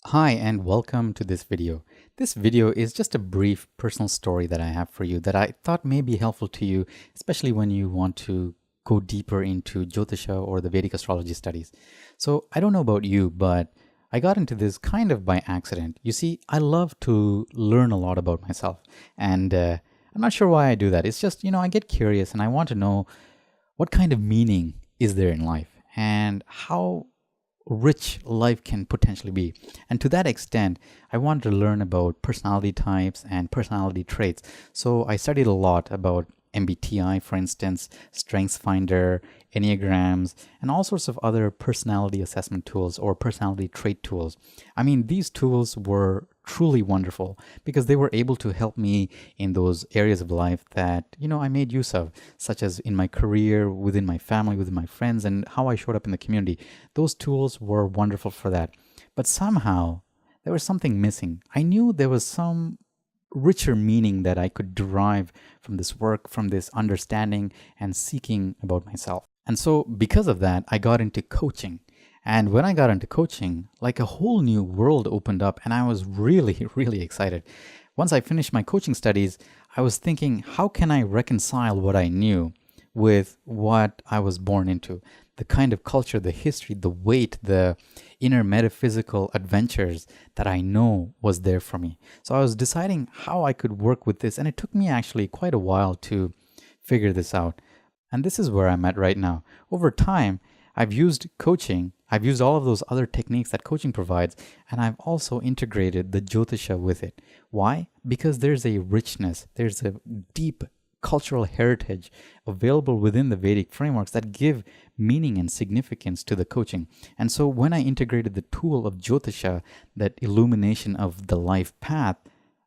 Hi and welcome to this video. This video is just a brief personal story that I have for you that I thought may be helpful to you, especially when you want to go deeper into Jyotiṣa or the Vedic Astrology studies. So I don't know about you, but I got into this kind of by accident. You see, I love to learn a lot about myself, and I'm not sure why I do that. It's just, I get curious and I want to know what kind of meaning is there in life and how rich life can potentially be. And to that extent, I wanted to learn about personality types and personality traits. So I studied a lot about MBTI, for instance, StrengthsFinder, Enneagrams, and all sorts of other personality assessment tools or personality trait tools. I mean, these tools were truly wonderful because they were able to help me in those areas of life that, I made use of, such as in my career, within my family, within my friends, and how I showed up in the community. Those tools were wonderful for that. But somehow, there was something missing. I knew there was some richer meaning that I could derive from this work, from this understanding and seeking about myself. And so because of that, I got into coaching. And when I got into coaching, like a whole new world opened up and I was really, really excited. Once I finished my coaching studies, I was thinking, how can I reconcile what I knew with what I was born into? The kind of culture, the history, the weight, the inner metaphysical adventures that I know was there for me. So I was deciding how I could work with this, and it took me actually quite a while to figure this out. And this is where I'm at right now. Over time, I've used coaching, I've used all of those other techniques that coaching provides, and I've also integrated the Jyotiṣa with it. Why? Because there's a richness, there's a deep cultural heritage available within the Vedic frameworks that give meaning and significance to the coaching. And so when I integrated the tool of Jyotiṣa, that illumination of the life path,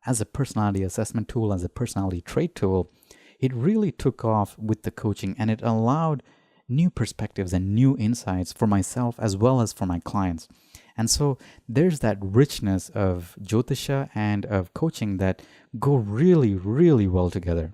as a personality assessment tool, as a personality trait tool, it really took off with the coaching and it allowed new perspectives and new insights for myself as well as for my clients. And so there's that richness of Jyotiṣa and of coaching that go really, really well together.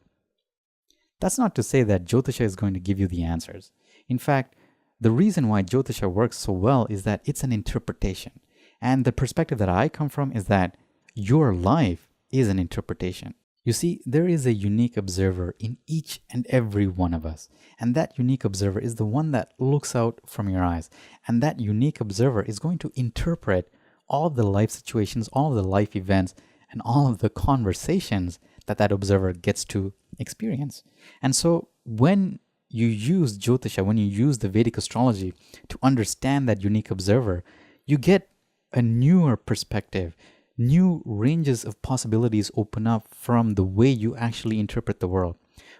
That's not to say that Jyotiṣa is going to give you the answers. In fact, the reason why Jyotiṣa works so well is that it's an interpretation. And the perspective that I come from is that your life is an interpretation. You see, there is a unique observer in each and every one of us. And that unique observer is the one that looks out from your eyes. And that unique observer is going to interpret all of the life situations, all of the life events, and all of the conversations that observer gets to experience. And so when you use Jyotiṣa, when you use the Vedic astrology to understand that unique observer, you get a newer perspective. New ranges of possibilities open up from the way you actually interpret the world.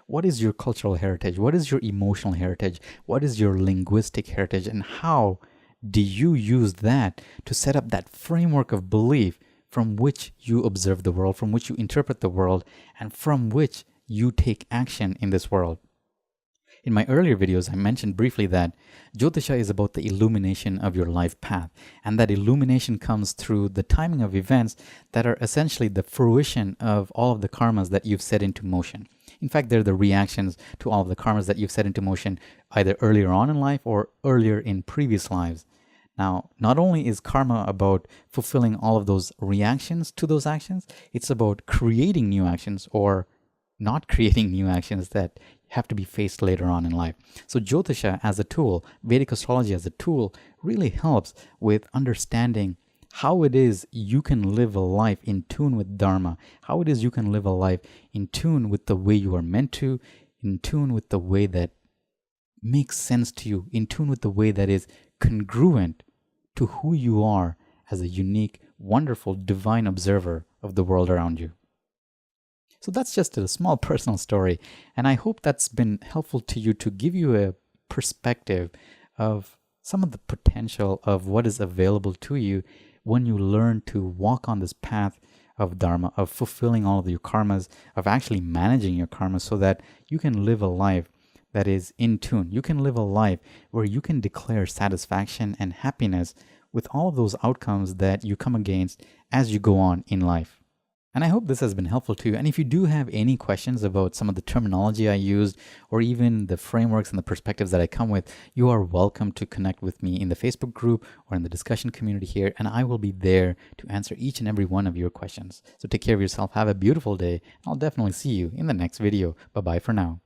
What is your cultural heritage? What is your emotional heritage? What is your linguistic heritage? And how do you use that to set up that framework of belief from which you observe the world, from which you interpret the world, and from which you take action in this world? In my earlier videos, I mentioned briefly that Jyotiṣa is about the illumination of your life path, and that illumination comes through the timing of events that are essentially the fruition of all of the karmas that you've set into motion. In fact, they're the reactions to all of the karmas that you've set into motion either earlier on in life or earlier in previous lives. Now, not only is karma about fulfilling all of those reactions to those actions, it's about creating new actions or not creating new actions that have to be faced later on in life. So Jyotiṣa as a tool, Vedic astrology as a tool, really helps with understanding how it is you can live a life in tune with Dharma, how it is you can live a life in tune with the way you are meant to, in tune with the way that makes sense to you, in tune with the way that is congruent to who you are as a unique, wonderful, divine observer of the world around you. So that's just a small personal story, and I hope that's been helpful to you to give you a perspective of some of the potential of what is available to you when you learn to walk on this path of Dharma, of fulfilling all of your karmas, of actually managing your karma so that you can live a life that is in tune. You can live a life where you can declare satisfaction and happiness with all of those outcomes that you come against as you go on in life. And I hope this has been helpful to you. And if you do have any questions about some of the terminology I used, or even the frameworks and the perspectives that I come with, you are welcome to connect with me in the Facebook group or in the discussion community here, and I will be there to answer each and every one of your questions. So take care of yourself. Have a beautiful day. I'll definitely see you in the next video. Bye-bye for now.